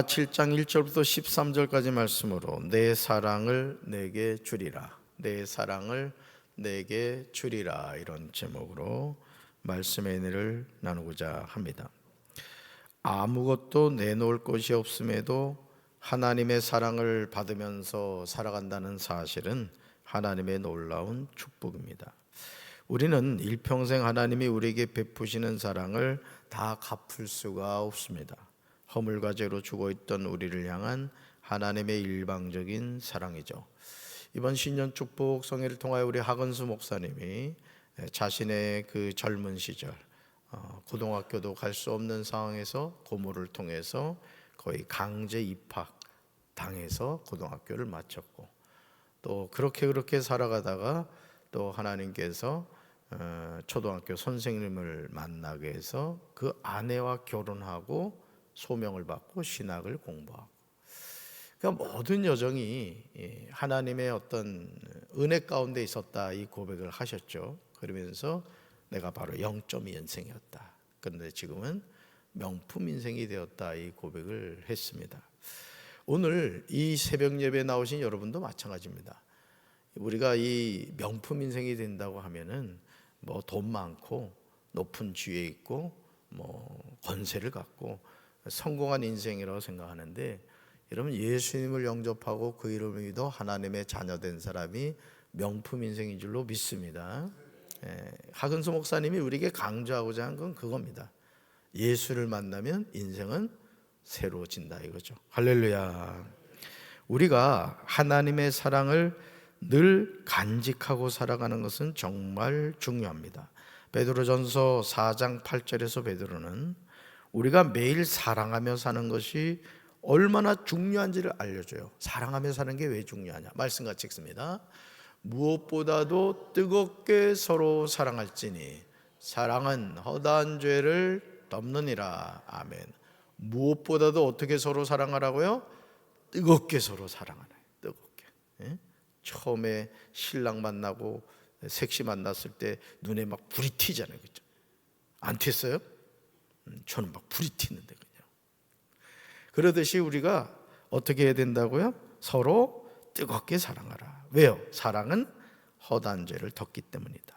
7장 1절부터 13절까지 말씀으로 내 사랑을 내게 주리라, 내 사랑을 내게 주리라, 이런 제목으로 말씀의 은혜를 나누고자 합니다. 아무것도 내놓을 것이 없음에도 하나님의 사랑을 받으면서 살아간다는 사실은 하나님의 놀라운 축복입니다. 우리는 일평생 하나님이 우리에게 베푸시는 사랑을 다 갚을 수가 없습니다. 허물과 죄로 죽어있던 우리를 향한 하나님의 일방적인 사랑이죠. 이번 신년 축복 성회를 통하여 우리 하근수 목사님이 자신의 그 젊은 시절, 고등학교도 갈 수 없는 상황에서 고모를 통해서 거의 강제 입학 당해서 고등학교를 마쳤고, 또 그렇게 살아가다가 또 하나님께서 초등학교 선생님을 만나게 해서 그 아내와 결혼하고 소명을 받고 신학을 공부하고, 그러니까 모든 여정이 하나님의 어떤 은혜 가운데 있었다, 이 고백을 하셨죠. 그러면서 내가 바로 0.2인생이었다, 그런데 지금은 명품 인생이 되었다, 이 고백을 했습니다. 오늘 이 새벽 예배에 나오신 여러분도 마찬가지입니다. 우리가 이 명품 인생이 된다고 하면은 뭐 돈 많고 높은 지위에 있고 뭐 권세를 갖고 성공한 인생이라고 생각하는데, 여러분, 예수님을 영접하고 그 이름을 믿어 하나님의 자녀된 사람이 명품 인생인 줄로 믿습니다. 하근수 목사님이 우리에게 강조하고자 한 건 그겁니다. 예수를 만나면 인생은 새로워진다, 이거죠. 할렐루야. 우리가 하나님의 사랑을 늘 간직하고 살아가는 것은 정말 중요합니다. 베드로전서 4장 8절에서 베드로는 우리가 매일 사랑하며 사는 것이 얼마나 중요한지를 알려줘요. 사랑하며 사는 게 왜 중요하냐, 말씀 같이 읽습니다. 무엇보다도 뜨겁게 서로 사랑할지니 사랑은 허다한 죄를 덮느니라. 아멘. 무엇보다도 어떻게 서로 사랑하라고요? 뜨겁게 서로 사랑하라. 뜨겁게. 처음에 신랑 만나고 색시 만났을 때 눈에 막 불이 튀잖아요, 그렇죠? 안 튀었어요? 저는 막 불이 튀는데 그냥. 그러듯이 우리가 어떻게 해야 된다고요? 서로 뜨겁게 사랑하라. 왜요? 사랑은 허다한 죄를 덮기 때문이다.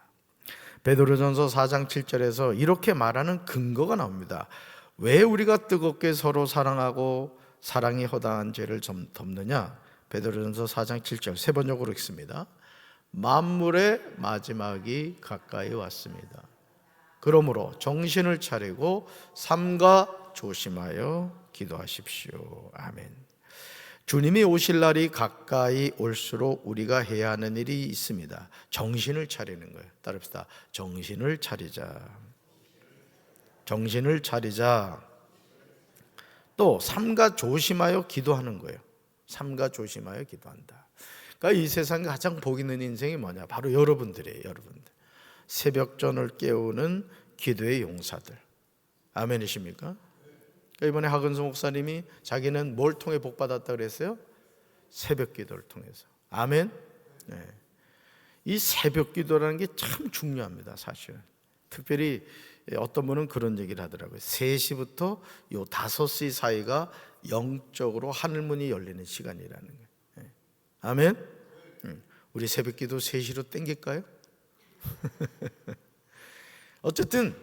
베드로전서 4장 7절에서 이렇게 말하는 근거가 나옵니다. 왜 우리가 뜨겁게 서로 사랑하고 사랑이 허다한 죄를 덮느냐? 베드로전서 4장 7절 세 번역으로 읽습니다. 만물의 마지막이 가까이 왔습니다. 그러므로 정신을 차리고 삼가 조심하여 기도하십시오. 아멘. 주님이 오실 날이 가까이 올수록 우리가 해야 하는 일이 있습니다. 정신을 차리는 거예요. 따릅시다. 정신을 차리자. 정신을 차리자. 또 삼가 조심하여 기도하는 거예요. 삼가 조심하여 기도한다. 그러니까 이 세상에 가장 복 있는 인생이 뭐냐? 바로 여러분들이에요. 여러분들. 새벽전을 깨우는 기도의 용사들. 아멘이십니까? 이번에 하근수 목사님이 자기는 뭘 통해 복 받았다 그랬어요? 새벽 기도를 통해서. 아멘. 네. 이 새벽 기도라는 게 참 중요합니다, 사실은. 특별히 어떤 분은 그런 얘기를 하더라고요. 3시부터 요 5시 사이가 영적으로 하늘문이 열리는 시간이라는 거예요. 네. 아멘. 우리 새벽 기도 3시로 땡길까요? 어쨌든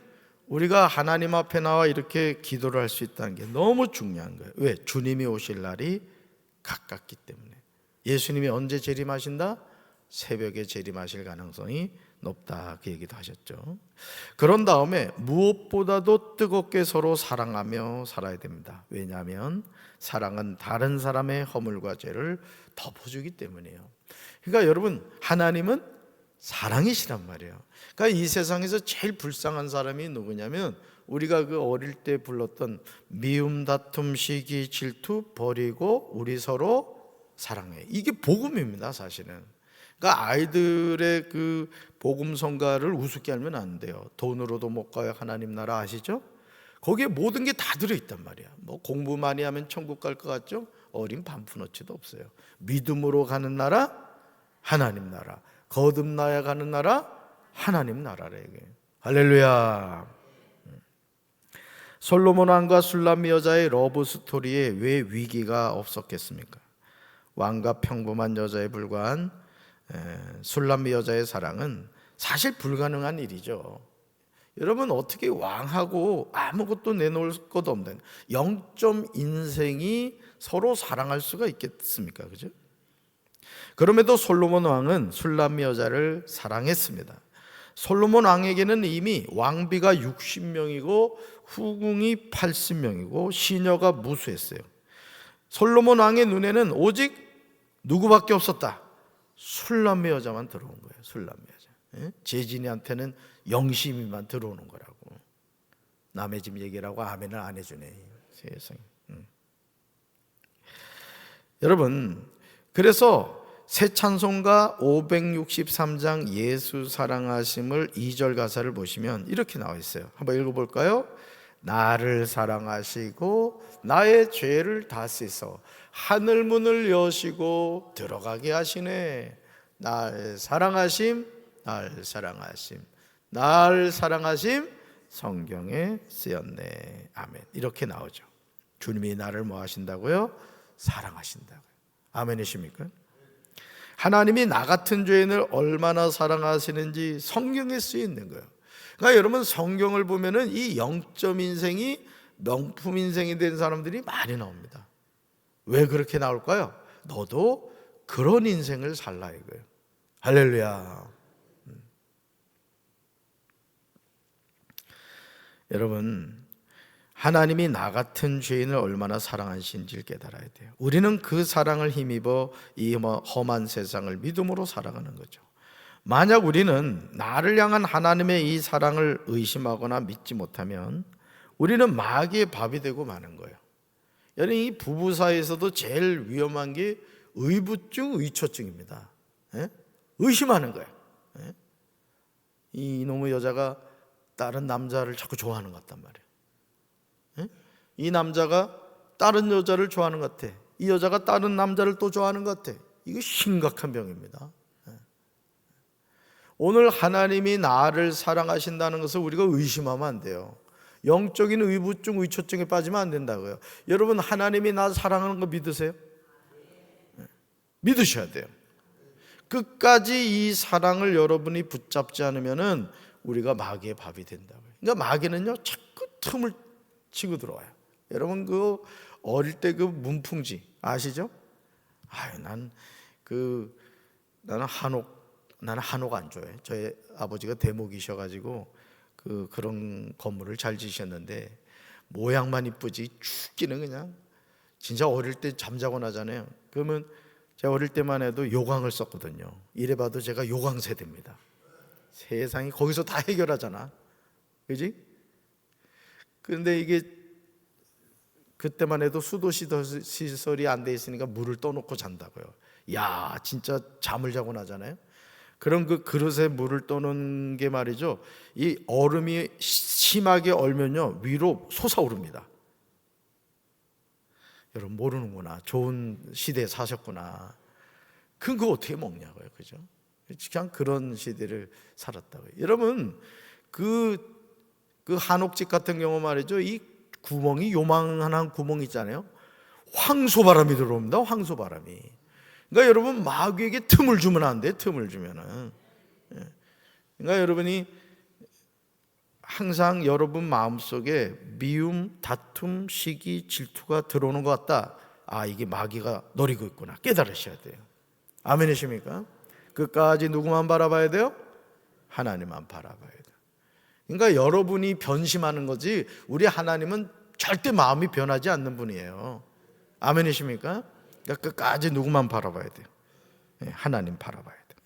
우리가 하나님 앞에 나와 이렇게 기도를 할 수 있다는 게 너무 중요한 거예요. 왜? 주님이 오실 날이 가깝기 때문에. 예수님이 언제 재림하신다? 새벽에 재림하실 가능성이 높다, 그 얘기도 하셨죠. 그런 다음에 무엇보다도 뜨겁게 서로 사랑하며 살아야 됩니다. 왜냐하면 사랑은 다른 사람의 허물과 죄를 덮어주기 때문이에요. 그러니까 여러분, 하나님은 사랑이시란 말이에요. 그러니까 이 세상에서 제일 불쌍한 사람이 누구냐면 우리가 그 어릴 때 불렀던 미움, 다툼, 시기, 질투 버리고 우리 서로 사랑해. 이게 복음입니다, 사실은. 그러니까 아이들의 그 복음 성가를 우습게 알면 안 돼요. 돈으로도 못 가요, 하나님 나라 아시죠? 거기에 모든 게 다 들어있단 말이야. 뭐 공부 많이 하면 천국 갈 것 같죠? 어린 반푼어치도 없어요. 믿음으로 가는 나라, 하나님 나라. 거듭나야 가는 나라, 하나님 나라래. 이게. 할렐루야. 솔로몬 왕과 술람미 여자의 러브 스토리에 왜 위기가 없었겠습니까? 왕과 평범한 여자에 불과한 술람미 여자의 사랑은 사실 불가능한 일이죠. 여러분, 어떻게 왕하고 아무것도 내놓을 것 없는 0점 인생이 서로 사랑할 수가 있겠습니까? 그죠? 그럼에도 솔로몬 왕은 술람미 여자를 사랑했습니다. 솔로몬 왕에게는 이미 왕비가 60명이고 후궁이 80명이고 시녀가 무수했어요. 솔로몬 왕의 눈에는 오직 누구밖에 없었다? 술람미 여자만 들어온 거예요. 술람미 여자. 재진이한테는 영심이만 들어오는 거라고. 남의 집 얘기라고 아멘을 안 해주네. 세상에. 여러분, 그래서 새 찬송가 563장 예수 사랑하심을 2절 가사를 보시면 이렇게 나와 있어요. 한번 읽어볼까요? 나를 사랑하시고 나의 죄를 다 씻어 하늘 문을 여시고 들어가게 하시네. 날 사랑하심, 날 사랑하심, 날 사랑하심, 성경에 쓰였네. 아멘. 이렇게 나오죠. 주님이 나를 뭐 하신다고요? 사랑하신다고요. 아멘이십니까? 하나님이 나 같은 죄인을 얼마나 사랑하시는지 성경에 쓰여 있는 거예요. 그러니까 여러분, 성경을 보면은 이 0점 인생이 명품 인생이 된 사람들이 많이 나옵니다. 왜 그렇게 나올까요? 너도 그런 인생을 살라 이거예요. 할렐루야. 여러분, 하나님이 나 같은 죄인을 얼마나 사랑하신지를 깨달아야 돼요. 우리는 그 사랑을 힘입어 이 험한 세상을 믿음으로 살아가는 거죠. 만약 우리는 나를 향한 하나님의 이 사랑을 의심하거나 믿지 못하면 우리는 마귀의 밥이 되고 마는 거예요. 여러분, 이 부부 사이에서도 제일 위험한 게 의부증, 의초증입니다. 의심하는 거예요. 이놈의 여자가 다른 남자를 자꾸 좋아하는 것 같단 말이에요. 이 남자가 다른 여자를 좋아하는 것 같아. 이 여자가 다른 남자를 또 좋아하는 것 같아. 이거 심각한 병입니다. 오늘 하나님이 나를 사랑하신다는 것을 우리가 의심하면 안 돼요. 영적인 의부증, 의초증에 빠지면 안 된다고요. 여러분, 하나님이 나 사랑하는 거 믿으세요? 믿으셔야 돼요. 끝까지 이 사랑을 여러분이 붙잡지 않으면은 우리가 마귀의 밥이 된다고요. 그러니까 마귀는요, 자꾸 틈을 치고 들어와요. 여러분, 그 어릴 때 그 문풍지 아시죠? 나는 한옥 안 좋아해. 저희 아버지가 대목이셔가지고 그런 건물을 잘 지으셨는데 모양만 이쁘지 죽기는 그냥 진짜 어릴 때 잠자고 나잖아요. 그러면 제가 어릴 때만 해도 요강을 썼거든요. 이래봐도 제가 요강 세대입니다. 세상이 거기서 다 해결하잖아, 그지? 그런데 이게 그때만 해도 수도 시설이 안 돼 있으니까 물을 떠놓고 잔다고요. 야, 진짜 잠을 자고 나잖아요. 그런 그 그릇에 물을 떠놓은 게 말이죠, 이 얼음이 심하게 얼면요 위로 솟아오릅니다. 여러분 모르는구나. 좋은 시대에 사셨구나. 그거 어떻게 먹냐고요, 그죠? 그냥 그런 시대를 살았다고요. 여러분, 그 한옥집 같은 경우 말이죠, 이 구멍이 요만한 구멍 있잖아요. 황소바람이 들어옵니다. 황소바람이. 그러니까 여러분, 마귀에게 틈을 주면 안 돼. 틈을 주면은. 그러니까 여러분이 항상 여러분 마음속에 미움, 다툼, 시기, 질투가 들어오는 것 같다. 이게 마귀가 노리고 있구나. 깨달으셔야 돼요. 아멘이십니까? 끝까지 누구만 바라봐야 돼요? 하나님만 바라봐야 돼요. 그러니까 여러분이 변심하는 거지 우리 하나님은 절대 마음이 변하지 않는 분이에요. 아멘이십니까? 그러니까 끝까지 누구만 바라봐야 돼요? 하나님 바라봐야 돼요.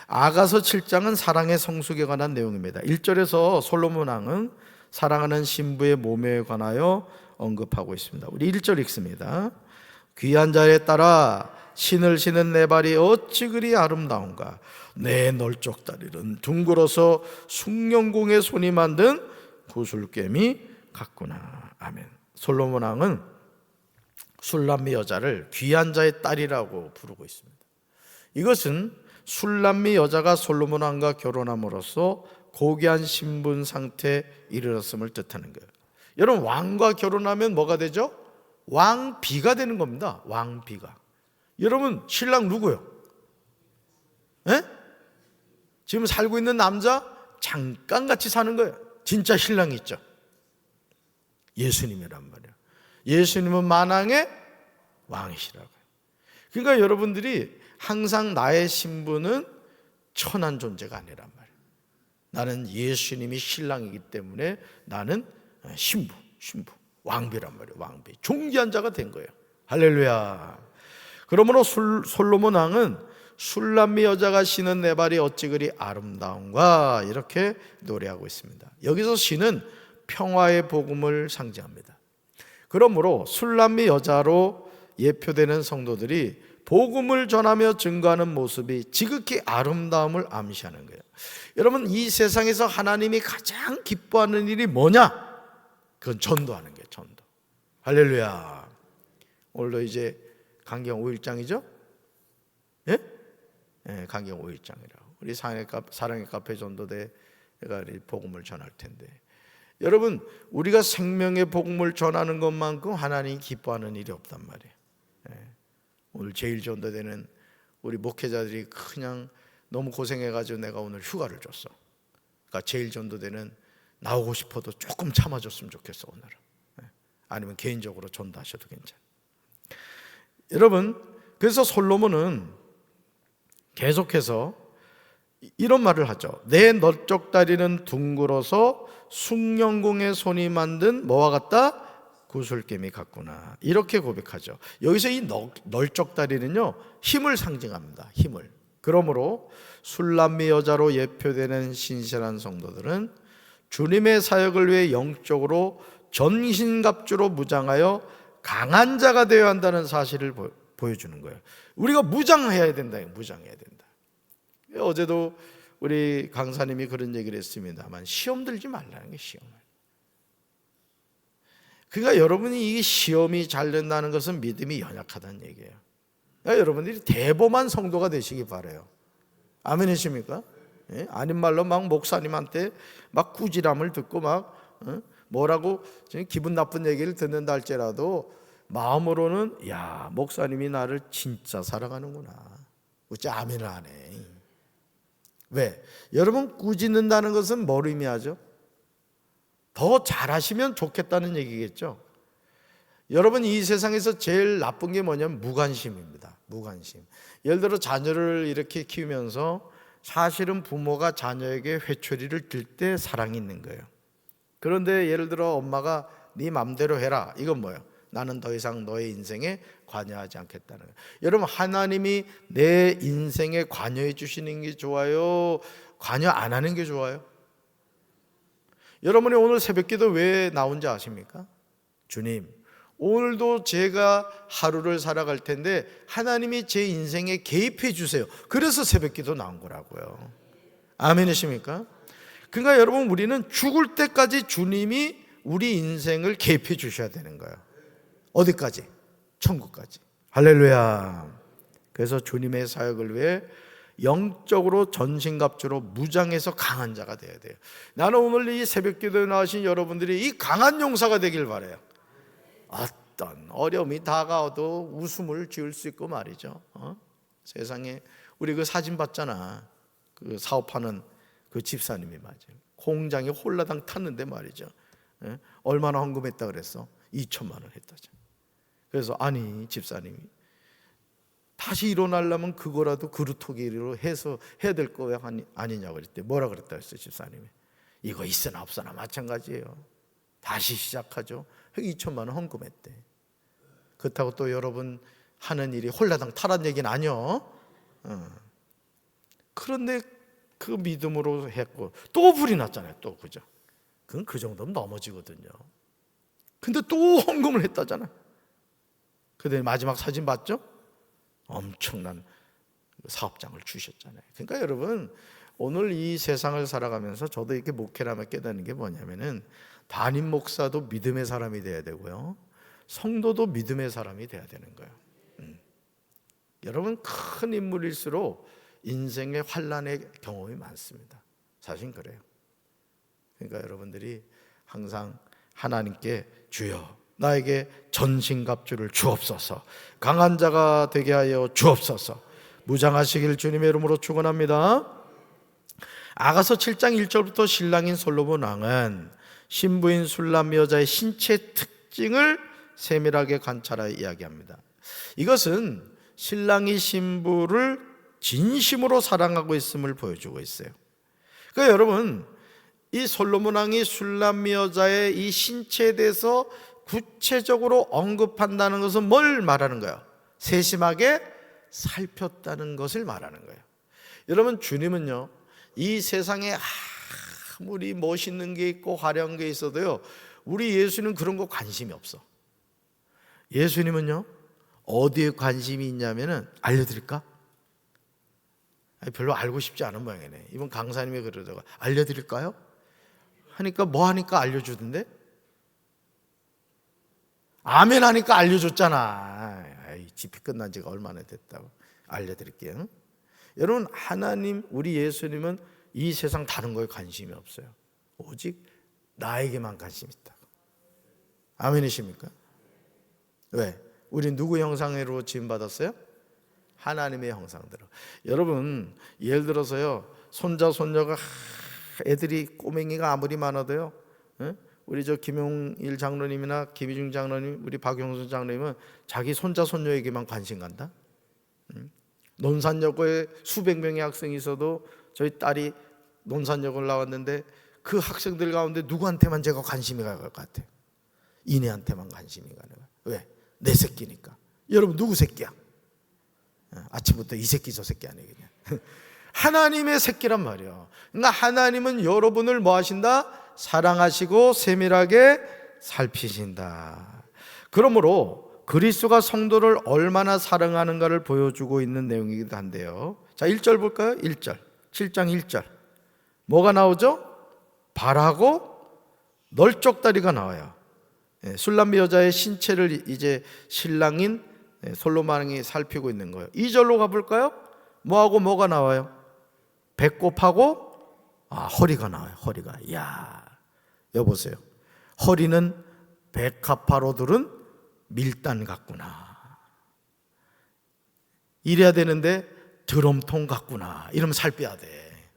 아가서 7장은 사랑의 성숙에 관한 내용입니다. 1절에서 솔로몬 왕은 사랑하는 신부의 몸에 관하여 언급하고 있습니다. 우리 1절 읽습니다. 귀한 자에 따라 신을 신은 내 발이 어찌 그리 아름다운가. 내 널쩍다리는 둥글어서 숭령공의 손이 만든 구슬겜이 같구나. 아멘. 솔로몬 왕은 술람미 여자를 귀한 자의 딸이라고 부르고 있습니다. 이것은 술람미 여자가 솔로몬 왕과 결혼함으로써 고귀한 신분 상태에 이르렀음을 뜻하는 거예요. 여러분, 왕과 결혼하면 뭐가 되죠? 왕비가 되는 겁니다. 왕비가. 여러분, 신랑 누구요? 예? 지금 살고 있는 남자 잠깐 같이 사는 거예요. 진짜 신랑이 있죠. 예수님이란 말이에요. 예수님은 만왕의 왕이시라고요. 그러니까 여러분들이 항상 나의 신분은 천한 존재가 아니란 말이에요. 나는 예수님이 신랑이기 때문에 나는 신부, 왕비란 말이에요. 왕비, 존귀한 자가 된 거예요. 할렐루야. 그러므로 솔로몬 왕은 술람미 여자가 신은 내 발이 어찌 그리 아름다운가, 이렇게 노래하고 있습니다. 여기서 신은 평화의 복음을 상징합니다. 그러므로 술람미 여자로 예표되는 성도들이 복음을 전하며 증거하는 모습이 지극히 아름다움을 암시하는 거예요. 여러분, 이 세상에서 하나님이 가장 기뻐하는 일이 뭐냐? 그건 전도하는 거예요. 전도. 할렐루야. 오늘도 이제 강경 5일장이죠? 예? 예, 강경 5일장이라고. 우리 사랑의 카페 전도대가 복음을 전할 텐데, 여러분, 우리가 생명의 복음을 전하는 것만큼 하나님이 기뻐하는 일이 없단 말이에요. 예. 오늘 제1전도대는 우리 목회자들이 그냥 너무 고생해가지고 내가 오늘 휴가를 줬어. 그러니까 제1전도대는 나오고 싶어도 조금 참아줬으면 좋겠어, 오늘은. 예. 아니면 개인적으로 전도하셔도 괜찮아요. 여러분, 그래서 솔로몬은 계속해서 이런 말을 하죠. 내 넓적 다리는 둥글어서 숭령공의 손이 만든 뭐와 같다? 구슬겜이 같구나, 이렇게 고백하죠. 여기서 이 넓적 다리는요, 힘을 상징합니다. 힘을. 그러므로 술람미 여자로 예표되는 신실한 성도들은 주님의 사역을 위해 영적으로 전신갑주로 무장하여 강한 자가 되어야 한다는 사실을 보여주는 거예요. 우리가 무장해야 된다. 무장해야 된다. 어제도 우리 강사님이 그런 얘기를 했습니다만, 시험 들지 말라는 게, 시험을. 그러니까 여러분이 이 시험이 잘 된다는 것은 믿음이 연약하다는 얘기예요. 그러니까 여러분들이 대범한 성도가 되시기 바라요. 아멘이십니까? 예? 아닌 말로 막 목사님한테 막 꾸지람을 듣고 막 뭐라고 기분 나쁜 얘기를 듣는다 할지라도 마음으로는, 야, 목사님이 나를 진짜 사랑하는구나. 어째 아멘을 안 해. 왜? 여러분, 꾸짖는다는 것은 뭘 의미하죠? 더 잘하시면 좋겠다는 얘기겠죠. 여러분, 이 세상에서 제일 나쁜 게 뭐냐면 무관심입니다. 무관심. 예를 들어 자녀를 이렇게 키우면서 사실은 부모가 자녀에게 회초리를 들 때 사랑이 있는 거예요. 그런데 예를 들어 엄마가 네 맘대로 해라, 이건 뭐예요? 나는 더 이상 너의 인생에 관여하지 않겠다는 거예요. 여러분, 하나님이 내 인생에 관여해 주시는 게 좋아요? 관여 안 하는 게 좋아요? 여러분이 오늘 새벽기도 왜 나온지 아십니까? 주님, 오늘도 제가 하루를 살아갈 텐데 하나님이 제 인생에 개입해 주세요. 그래서 새벽기도 나온 거라고요. 아멘이십니까? 그러니까 여러분, 우리는 죽을 때까지 주님이 우리 인생을 개입해 주셔야 되는 거예요. 어디까지? 천국까지. 할렐루야. 그래서 주님의 사역을 위해 영적으로 전신갑주로 무장해서 강한 자가 되어야 돼요. 나는 오늘 이 새벽기도에 나오신 여러분들이 이 강한 용사가 되길 바라요. 어떤 어려움이 다가와도 웃음을 지을 수 있고 말이죠. 세상에 우리 그 사진 봤잖아. 그 사업하는 그 집사님이 맞아요. 공장에 홀라당 탔는데 말이죠. 얼마나 헌금했다 그랬어? 2천만 원 했다죠. 그래서 아니, 집사님이 다시 일어나려면 그거라도 그루터기로 해서 해야 될 거 아니냐고 그랬대. 뭐라 그랬다 했어요, 집사님이? 이거 있으나 없으나 마찬가지예요. 다시 시작하죠. 2천만 원 헌금했대. 그렇다고 또 여러분 하는 일이 홀라당 타란 얘기는 아니요. 그런데 그 믿음으로 했고 또 불이 났잖아요. 또, 그죠? 그건 그 정도면 넘어지거든요. 근데 또 헌금을 했다잖아. 그때 마지막 사진 봤죠? 엄청난 사업장을 주셨잖아요. 그러니까 여러분, 오늘 이 세상을 살아가면서 저도 이렇게 목회를 하며 깨닫는 게 뭐냐면은, 담임 목사도 믿음의 사람이 돼야 되고요, 성도도 믿음의 사람이 돼야 되는 거예요. 여러분, 큰 인물일수록 인생의 환난의 경험이 많습니다. 사실 그래요. 그러니까 여러분들이 항상 하나님께 주여 나에게 전신갑주를 주옵소서, 강한 자가 되게 하여 주옵소서. 무장하시길 주님의 이름으로 축원합니다. 아가서 7장 1절부터 신랑인 솔로몬 왕은 신부인 술람 여자의 신체 특징을 세밀하게 관찰하여 이야기합니다. 이것은 신랑이 신부를 진심으로 사랑하고 있음을 보여주고 있어요. 그러니까 여러분, 이 솔로몬 왕이 술람 여자의 이 신체에 대해서 구체적으로 언급한다는 것은 뭘 말하는 거예요? 세심하게 살폈다는 것을 말하는 거예요. 여러분, 주님은요, 이 세상에 아무리 멋있는 게 있고 화려한 게 있어도요, 우리 예수님은 그런 거 관심이 없어. 예수님은요, 어디에 관심이 있냐면은, 알려드릴까? 별로 알고 싶지 않은 모양이네. 이번 강사님이 그러다가 알려드릴까요? 하니까 뭐 하니까 알려주던데? 아멘 하니까 알려줬잖아. 집회 끝난 지가 얼마나 됐다고. 알려드릴게요. 여러분, 하나님, 우리 예수님은 이 세상 다른 거에 관심이 없어요. 오직 나에게만 관심이 있다고. 아멘이십니까? 왜? 우리 누구 형상으로 지음받았어요? 하나님의 형상대로. 여러분, 예를 들어서요, 손자 손녀가 애들이 꼬맹이가 아무리 많아도요, 우리 저 김용일 장로님이나 김희중 장로님, 우리 박용순 장로님은 자기 손자 손녀에게만 관심 간다. 논산여고에 수백 명의 학생이 있어도 저희 딸이 논산여고를 나왔는데 그 학생들 가운데 누구한테만 제가 관심이 갈 것 같아요? 이내한테만 관심이 가는 거예요. 왜? 내 새끼니까. 여러분, 누구 새끼야? 아침부터 이 새끼 저 새끼 아니에요. 하나님의 새끼란 말이에요. 그러니까 하나님은 여러분을 뭐 하신다? 사랑하시고 세밀하게 살피신다. 그러므로 그리스도가 성도를 얼마나 사랑하는가를 보여주고 있는 내용이기도 한데요. 자, 1절 볼까요? 1절. 7장 1절. 뭐가 나오죠? 발하고 널쩍다리가 나와요. 술람 여자의 신체를 이제 신랑인 솔로몬 왕이 살피고 있는 거예요. 2절로 가볼까요? 뭐하고 뭐가 나와요? 배꼽하고 허리가 나와요. 허리가. 이야, 여보세요. 허리는 백합화로 들은 밀단 같구나. 이래야 되는데 드럼통 같구나. 이러면 살 빼야 돼.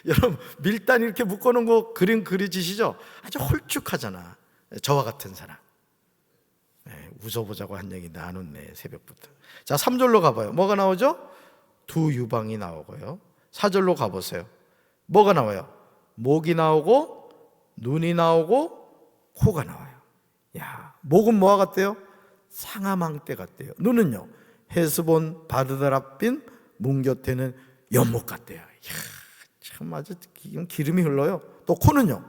여러분, 밀단 이렇게 묶어놓은 거 그림 그려지시죠? 아주 홀쭉하잖아. 저와 같은 사람. 웃어보자고 한 얘기인데 안 웃네, 새벽부터. 자, 3절로 가봐요. 뭐가 나오죠? 두 유방이 나오고요. 4절로 가보세요. 뭐가 나와요? 목이 나오고 눈이 나오고 코가 나와요. 야, 목은 뭐와 같대요? 상아망대 같대요. 눈은요, 헤스본 바드라빈 문 곁에는 연못 같대요. 이야, 참 아주 기름이 흘러요. 또 코는요,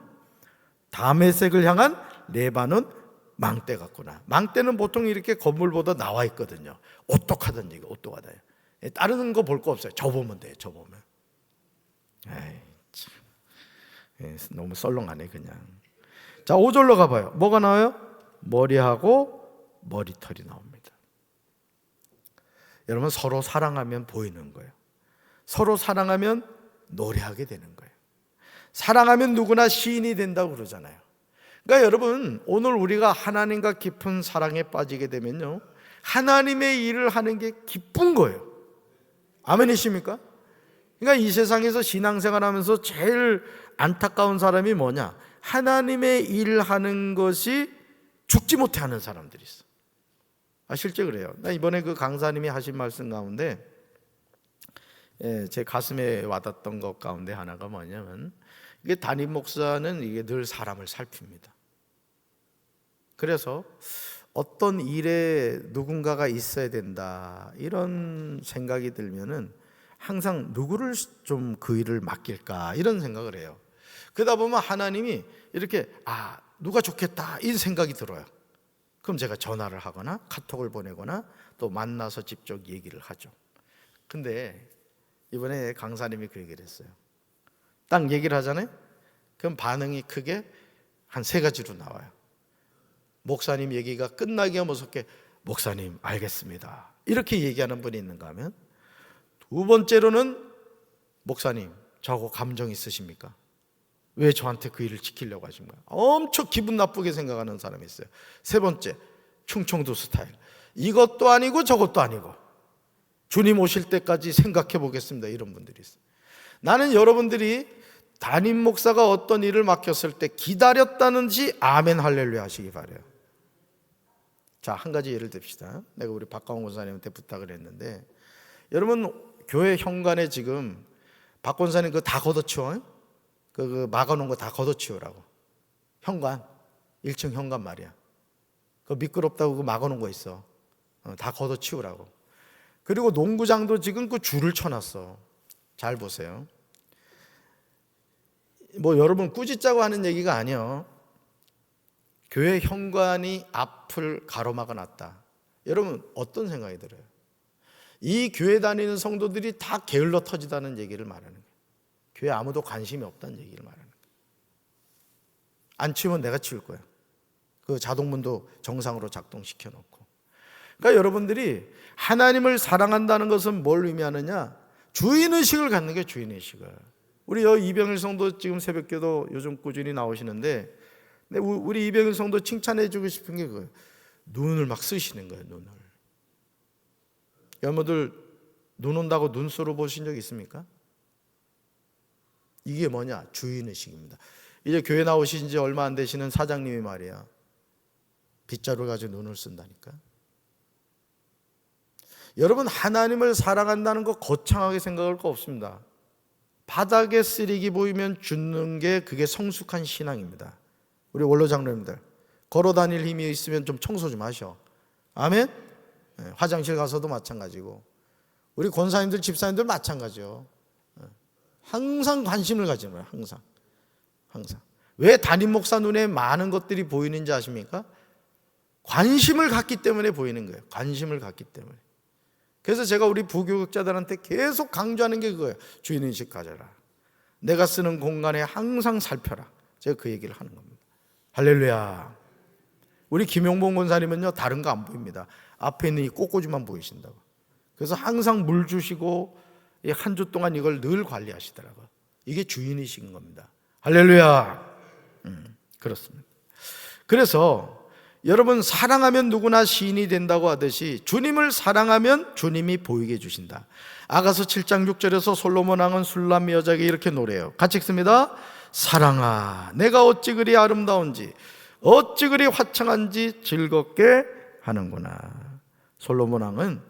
다메섹을 향한 레바논 망대 같구나. 망대는 보통 이렇게 건물보다 나와 있거든요. 오똑하던 얘기, 오똑하다. 다른 거 볼 거 없어요. 저 보면 돼요. 저 보면. 에이, 참. 너무 썰렁하네 그냥. 자, 5절로 가봐요. 뭐가 나와요? 머리하고 머리털이 나옵니다. 여러분, 서로 사랑하면 보이는 거예요. 서로 사랑하면 노래하게 되는 거예요. 사랑하면 누구나 시인이 된다고 그러잖아요. 그러니까 여러분, 오늘 우리가 하나님과 깊은 사랑에 빠지게 되면요, 하나님의 일을 하는 게 기쁜 거예요. 아멘이십니까? 그러니까 이 세상에서 신앙생활하면서 제일 안타까운 사람이 뭐냐? 하나님의 일을 하는 것이 죽지 못해 하는 사람들이 있어. 실제 그래요. 나 이번에 그 강사님이 하신 말씀 가운데 제 가슴에 와닿던 것 가운데 하나가 뭐냐면, 이게 담임 목사는 이게 늘 사람을 살핍니다. 그래서 어떤 일에 누군가가 있어야 된다 이런 생각이 들면은 항상 누구를 좀 그 일을 맡길까 이런 생각을 해요. 그러다 보면 하나님이 이렇게 누가 좋겠다 이 생각이 들어요. 그럼 제가 전화를 하거나 카톡을 보내거나 또 만나서 직접 얘기를 하죠. 근데 이번에 강사님이 그 얘기를 했어요. 딱 얘기를 하잖아요. 그럼 반응이 크게 한 3가지로 나와요. 목사님 얘기가 끝나기가 무섭게 목사님 알겠습니다 이렇게 얘기하는 분이 있는가 하면, 2번째로는 목사님 저하고 감정 있으십니까? 왜 저한테 그 일을 지키려고 하신가? 엄청 기분 나쁘게 생각하는 사람이 있어요. 세 번째, 충청도 스타일. 이것도 아니고 저것도 아니고 주님 오실 때까지 생각해 보겠습니다. 이런 분들이 있어요. 나는 여러분들이 담임 목사가 어떤 일을 맡겼을 때 기다렸다는 듯이 아멘 할렐루야 하시기 바라요. 자, 한 가지 예를 듭시다. 내가 우리 박광호 권사님한테 부탁을 했는데, 여러분 교회 현관에 지금 박 권사님 그거 다 걷어치워요? 그 막아놓은 거 다 걷어치우라고. 현관 1층 현관 말이야. 그 미끄럽다고 그 막아놓은 거 있어. 다 걷어치우라고. 그리고 농구장도 지금 그 줄을 쳐놨어. 잘 보세요. 뭐 여러분 꾸짖자고 하는 얘기가 아니에요. 교회 현관이 앞을 가로막아 놨다. 여러분 어떤 생각이 들어요? 이 교회 다니는 성도들이 다 게을러 터지다는 얘기를 말하는 거예요. 교회 아무도 관심이 없다는 얘기를 말하는 거예요. 안 치우면 내가 치울 거야. 그 자동문도 정상으로 작동시켜 놓고. 그러니까 여러분들이 하나님을 사랑한다는 것은 뭘 의미하느냐? 주인의식을 갖는 게 주인의식을. 우리 이병일 성도 지금 새벽기도 요즘 꾸준히 나오시는데, 우리 이병일 성도 칭찬해 주고 싶은 게 그거예요. 눈을 막 쓰시는 거예요. 눈을. 여러분들 눈 온다고 눈쏘로 보신 적 있습니까? 이게 뭐냐? 주인의식입니다. 이제 교회 나오신 지 얼마 안 되시는 사장님이 말이야, 빗자루 가지고 눈을 쓴다니까. 여러분 하나님을 사랑한다는 거 거창하게 생각할 거 없습니다. 바닥에 쓰레기 보이면 줍는 게 그게 성숙한 신앙입니다. 우리 원로 장로님들 걸어 다닐 힘이 있으면 좀 청소 좀 하셔. 아멘? 네, 화장실 가서도 마찬가지고 우리 권사님들 집사님들 마찬가지요. 항상 관심을 가지는 거예요. 항상. 왜 담임 목사 눈에 많은 것들이 보이는지 아십니까? 관심을 갖기 때문에 보이는 거예요. 관심을 갖기 때문에. 그래서 제가 우리 부교육자들한테 계속 강조하는 게 그거예요. 주인의식 가져라. 내가 쓰는 공간에 항상 살펴라. 제가 그 얘기를 하는 겁니다. 할렐루야. 우리 김용봉 권사님은요, 다른 거 안 보입니다. 앞에 있는 이 꽃꽂이만 보이신다고. 그래서 항상 물 주시고 한 주 동안 이걸 늘 관리하시더라고요. 이게 주인의식인 겁니다. 할렐루야. 그렇습니다. 그래서 여러분 사랑하면 누구나 시인이 된다고 하듯이 주님을 사랑하면 주님이 보이게 해주신다. 아가서 7장 6절에서 솔로몬 왕은 술람 여자에게 이렇게 노래해요. 같이 읽습니다. 사랑아 내가 어찌 그리 아름다운지 어찌 그리 화창한지 즐겁게 하는구나. 솔로몬 왕은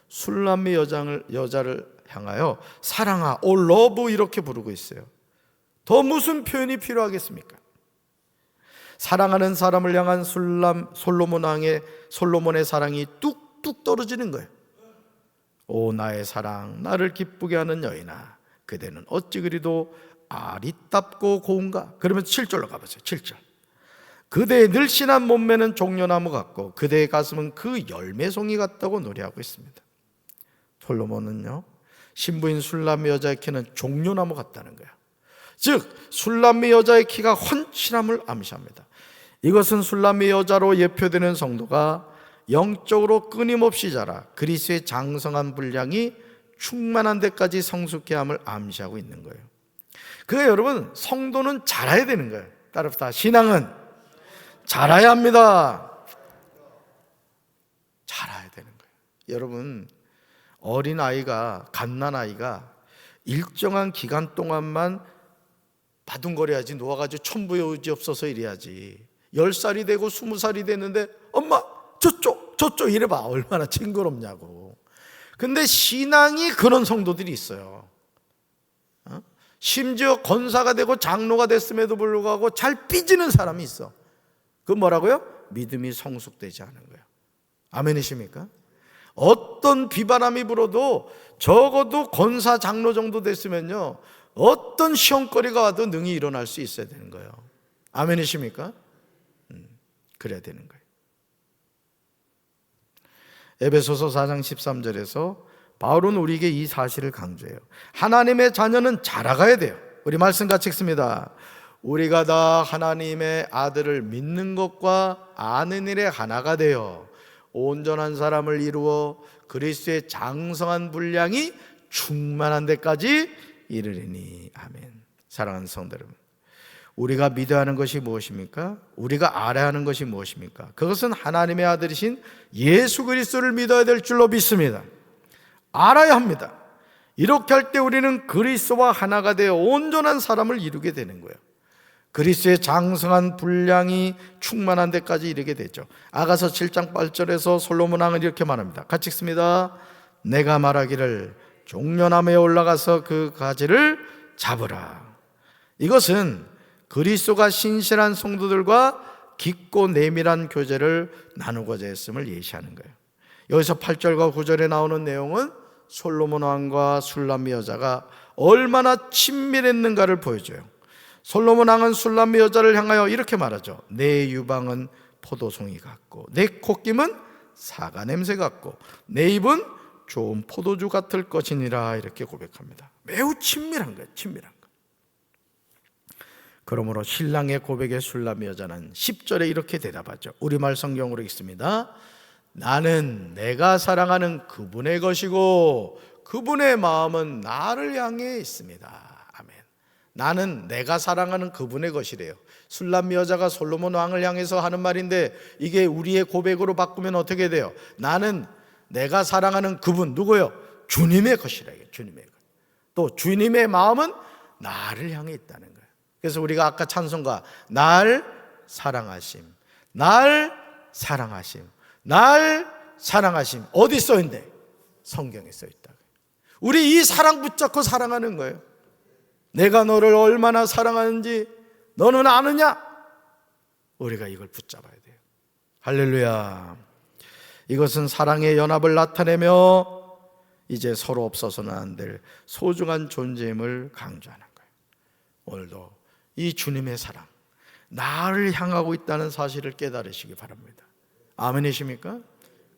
술람미 여자를 향하여 사랑아 오 러브 이렇게 부르고 있어요. 더 무슨 표현이 필요하겠습니까? 사랑하는 사람을 향한 솔로몬의 사랑이 뚝뚝 떨어지는 거예요. 오 나의 사랑 나를 기쁘게 하는 여인아 그대는 어찌 그리도 아리답고 고운가. 그러면 7절로 가보세요. 7절. 그대의 늘씬한 몸매는 종려나무 같고 그대의 가슴은 그 열매송이 같다고 노래하고 있습니다. 솔로몬은요 신부인 술람미 여자의 키는 종려나무 같다는 거예요. 즉 술람미 여자의 키가 훤칠함을 암시합니다. 이것은 술람미 여자로 예표되는 성도가 영적으로 끊임없이 자라 그리스도의 장성한 분량이 충만한 데까지 성숙해함을 암시하고 있는 거예요. 그러니까 여러분 성도는 자라야 되는 거예요. 따릅시다. 신앙은 자라야 합니다. 자라야 되는 거예요. 여러분 어린아이가 갓난아이가 일정한 기간 동안만 바둥거려야지 놓아가지고 천부의 의지 없어서 이래야지. 10살이 되고 20살이 됐는데 엄마 저쪽 이래봐 얼마나 징그럽냐고. 근데 신앙이 그런 성도들이 있어요. 심지어 권사가 되고 장로가 됐음에도 불구하고 잘 삐지는 사람이 있어. 그건 뭐라고요? 믿음이 성숙되지 않은 거예요. 아멘이십니까? 어떤 비바람이 불어도 적어도 권사 장로 정도 됐으면요 어떤 시험거리가 와도 능히 일어날 수 있어야 되는 거예요. 아멘이십니까? 그래야 되는 거예요. 에베소서 4장 13절에서 바울은 우리에게 이 사실을 강조해요. 하나님의 자녀는 자라가야 돼요. 우리 말씀 같이 읽습니다. 우리가 다 하나님의 아들을 믿는 것과 아는 일에 하나가 되어 온전한 사람을 이루어 그리스도의 장성한 분량이 충만한 데까지 이르리니. 아멘. 사랑하는 성도 여러분, 우리가 믿어야 하는 것이 무엇입니까? 우리가 알아야 하는 것이 무엇입니까? 그것은 하나님의 아들이신 예수 그리스도를 믿어야 될 줄로 믿습니다. 알아야 합니다. 이렇게 할 때 우리는 그리스도와 하나가 되어 온전한 사람을 이루게 되는 거예요. 그리스도의 장성한 분량이 충만한 데까지 이르게 되죠. 아가서 7장 8절에서 솔로몬 왕은 이렇게 말합니다. 같이 읽습니다. 내가 말하기를 종려나무에 올라가서 그 가지를 잡으라. 이것은 그리스도가 신실한 성도들과 깊고 내밀한 교제를 나누고자 했음을 예시하는 거예요. 여기서 8절과 9절에 나오는 내용은 솔로몬 왕과 술람미 여자가 얼마나 친밀했는가를 보여줘요. 솔로몬 왕은 술람미 여자를 향하여 이렇게 말하죠. 내 유방은 포도송이 같고 내 콧김은 사과 냄새 같고 내 입은 좋은 포도주 같을 것이니라 이렇게 고백합니다. 매우 친밀한 거예요. 친밀한 거. 그러므로 신랑의 고백에 술람미 여자는 10절에 이렇게 대답하죠. 우리말 성경으로 읽습니다. 나는 내가 사랑하는 그분의 것이고 그분의 마음은 나를 향해 있습니다. 아멘. 나는 내가 사랑하는 그분의 것이래요. 술람미 여자가 솔로몬 왕을 향해서 하는 말인데 이게 우리의 고백으로 바꾸면 어떻게 돼요? 나는 내가 사랑하는 그분 누구요? 주님의 것이라. 주님의 것. 또 주님의 마음은 나를 향해 있다는 거예요. 그래서 우리가 아까 찬송가 날 사랑하심, 날 사랑하심, 날 사랑하심 어디 써있는데? 성경에 써있다. 우리 이 사랑 붙잡고 사랑하는 거예요. 내가 너를 얼마나 사랑하는지 너는 아느냐? 우리가 이걸 붙잡아야 돼요. 할렐루야. 이것은 사랑의 연합을 나타내며 이제 서로 없어서는 안 될 소중한 존재임을 강조하는 거예요. 오늘도 이 주님의 사랑, 나를 향하고 있다는 사실을 깨달으시기 바랍니다. 아멘이십니까?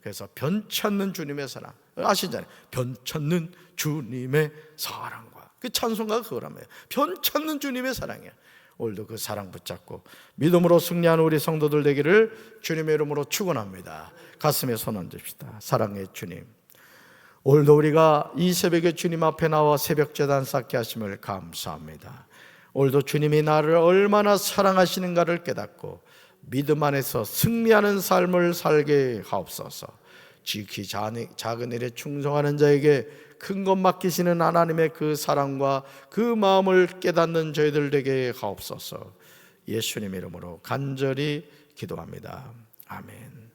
그래서 변치 않는 주님의 사랑 아시잖아요. 변치 않는 주님의 사랑과 그 찬송가가 그거라며요. 변치 않는 주님의 사랑이에요. 오늘도 그 사랑 붙잡고 믿음으로 승리하는 우리 성도들 되기를 주님의 이름으로 축원합니다. 가슴에 손 얹읍시다. 사랑의 주님, 오늘도 우리가 이 새벽에 주님 앞에 나와 새벽 제단 쌓게 하심을 감사합니다. 오늘도 주님이 나를 얼마나 사랑하시는가를 깨닫고 믿음 안에서 승리하는 삶을 살게 하옵소서. 지극히 작은 일에 충성하는 자에게 큰 것 맡기시는 하나님의 그 사랑과 그 마음을 깨닫는 저희들 되게 하옵소서. 예수님 이름으로 간절히 기도합니다. 아멘.